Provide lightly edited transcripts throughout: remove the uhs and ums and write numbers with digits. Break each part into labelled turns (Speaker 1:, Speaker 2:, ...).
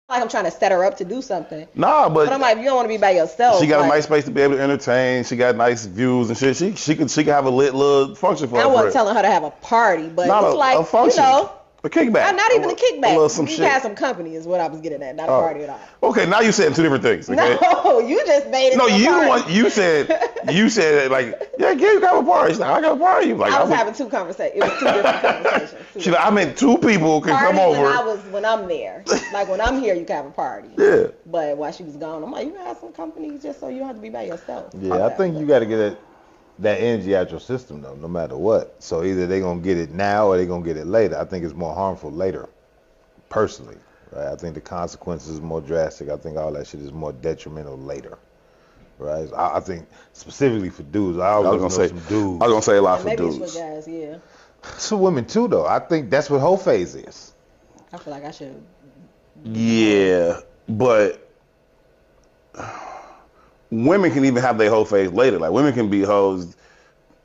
Speaker 1: like I'm trying to set her up to do something.
Speaker 2: Nah,
Speaker 1: But I'm like, you don't want to be by yourself.
Speaker 2: she got
Speaker 1: like,
Speaker 2: a nice space to be able to entertain. She got nice views and shit. She could have a lit little function for her.
Speaker 1: I wasn't telling her to have a party, but
Speaker 2: Not
Speaker 1: it's like,
Speaker 2: a function.
Speaker 1: you know.
Speaker 2: A kickback.
Speaker 1: Not even a kickback.
Speaker 2: A little some
Speaker 1: You
Speaker 2: shit.
Speaker 1: had some company is what I was getting at, not a party at all.
Speaker 2: Okay, now you said two different things. Okay?
Speaker 1: No, you just made it.
Speaker 2: No,
Speaker 1: you
Speaker 2: said like, yeah, you got a party. She's like, I got a party. Like,
Speaker 1: I was having two conversations. It was two different conversations.
Speaker 2: She's like, I meant two people can come over.
Speaker 1: When I'm there. Like when I'm here, you can have a party.
Speaker 2: Yeah.
Speaker 1: But while she was gone, I'm like, you have some company just so you don't have to be by yourself.
Speaker 3: Yeah, I think you got to get that energy out your system though, no matter what. So either they're gonna get it now or they're gonna get it later. I think it's more harmful later, personally. Right? I think the consequences is more drastic. I think all that shit is more detrimental later. Right? I think specifically for dudes. I was gonna say some dudes.
Speaker 2: I was gonna say a lot for
Speaker 1: maybe
Speaker 2: dudes.
Speaker 1: Maybe it's for guys, yeah.
Speaker 3: It's for women too though. I think that's what whole phase is.
Speaker 1: I feel like I should.
Speaker 2: Yeah, but women can even have their whole phase later. Like women can be hoes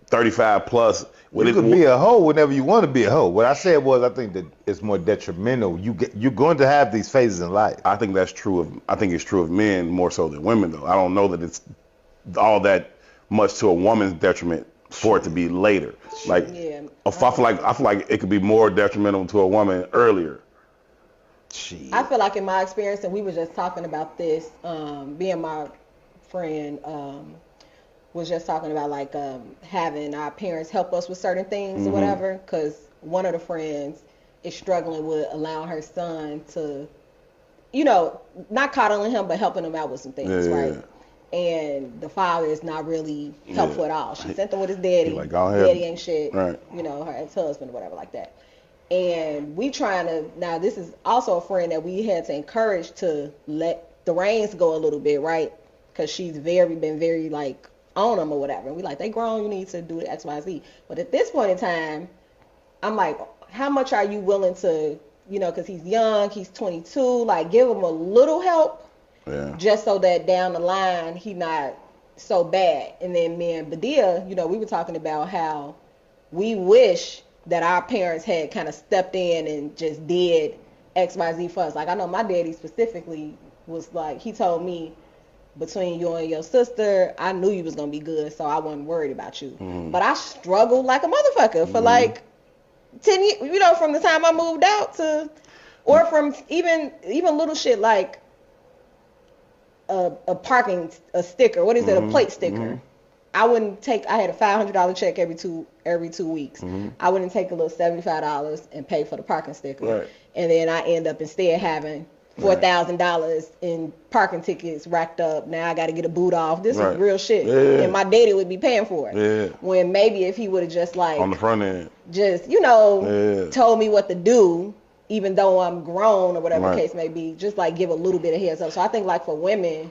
Speaker 2: 35 plus.
Speaker 3: You could be a hoe whenever you want to be a hoe. What I said was I think that it's more detrimental. You're going to have these phases in life.
Speaker 2: I think that's true I think it's true of men more so than women though. I don't know that it's all that much to a woman's detriment for it to be later. Like
Speaker 1: yeah,
Speaker 2: I feel like it could be more detrimental to a woman earlier.
Speaker 3: Jeez.
Speaker 1: I feel like in my experience, and we were just talking about this, me and my friend was just talking about like having our parents help us with certain things or whatever, because one of the friends is struggling with allowing her son to, you know, not coddling him, but helping him out with some things, right? And the father is not really helpful at all. She sent him with his daddy.
Speaker 2: Like,
Speaker 1: daddy ain't shit.
Speaker 2: Right.
Speaker 1: You know, her ex-husband or whatever like that. And we trying to, now this is also a friend that we had to encourage to let the reins go a little bit, right? Because she's been very like on them or whatever. And we like, they grown, you need to do the X, Y, Z. But at this point in time, I'm like, how much are you willing to, you know, because he's young, he's 22, like give him a little help. Yeah. Just so that down the line he not so bad. And then me and Badia, you know, we were talking about how we wish that our parents had kind of stepped in and just did X, Y, Z for us. Like I know my daddy specifically was like, he told me, between you and your sister, I knew you was gonna be good, so I wasn't worried about you. But I struggled like a motherfucker for like 10 years, you know, from the time I moved out to, or from even little shit like a sticker. What is it? A plate sticker. I wouldn't take. I had a $500 check every two weeks. I wouldn't take a little $75 and pay for the parking sticker,
Speaker 2: right.
Speaker 1: And then I end up instead having $4,000 in parking tickets racked up. Now I got to get a boot off. This is real shit, and my daddy would be paying for it.
Speaker 2: Yeah.
Speaker 1: When maybe if he would have just like
Speaker 2: on the front end,
Speaker 1: just told me what to do, even though I'm grown or whatever the case may be, just like give a little bit of heads up. So I think like for women,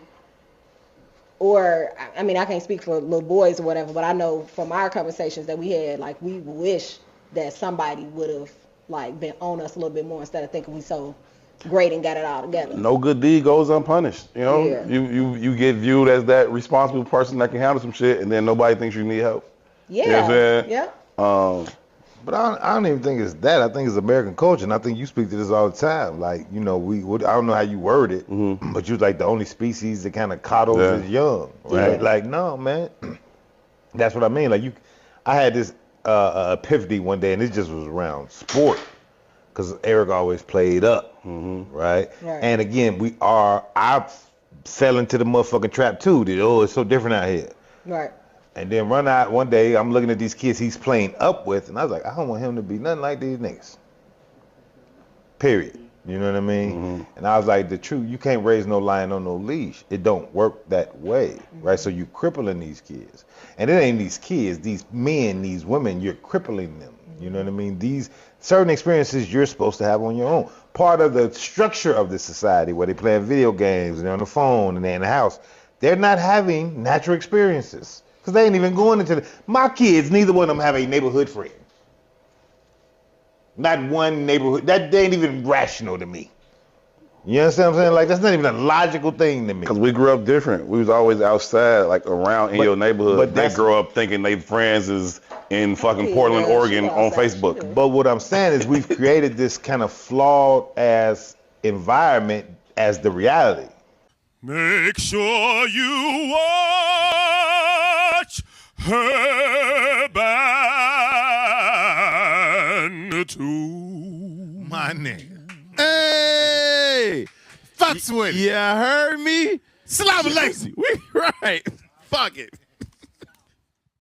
Speaker 1: or I mean I can't speak for little boys or whatever, but I know from our conversations that we had, like we wish that somebody would have like been on us a little bit more instead of thinking we so great and got it all together.
Speaker 2: No good deed goes unpunished. You know, you get viewed as that responsible person that can handle some shit, and then nobody thinks you need help.
Speaker 1: Yeah.
Speaker 2: You know what I'm saying?
Speaker 1: Yeah.
Speaker 3: But I don't even think it's that. I think it's American culture, and I think you speak to this all the time. Like, you know, I don't know how you word it, but you're like the only species that kind of coddles its young, right? Yeah. Like, no, man. That's what I mean. Like, I had this epiphany one day, and it just was around sport, because Eric always played up, right? And again, I fell into the motherfucking trap too. It's so different out here.
Speaker 1: Right.
Speaker 3: And then run out one day, I'm looking at these kids he's playing up with, and I was like, I don't want him to be nothing like these niggas. Period. You know what I mean? And I was like, the truth, you can't raise no lion on no leash. It don't work that way, right? So you crippling these kids. And it ain't these kids, these men, these women, you're crippling them. You know what I mean? These certain experiences you're supposed to have on your own. Part of the structure of the society where they playing video games, and they're on the phone, and they're in the house, they're not having natural experiences. Because they ain't even going into my kids, neither one of them have a neighborhood friend. Not one neighborhood. That ain't even rational to me. You understand what I'm saying? Like, that's not even a logical thing to me.
Speaker 2: Because we grew up different. We was always outside, like around in your neighborhood. But they grow up thinking they friends is in fucking Portland, Oregon on Facebook.
Speaker 3: But what I'm saying is we've created this kind of flawed ass environment as the reality.
Speaker 4: Make sure you watch her band too.
Speaker 5: My nigga. Hey! Fucks with it.
Speaker 4: You heard me?
Speaker 5: Slap lazy. We right. Fuck it.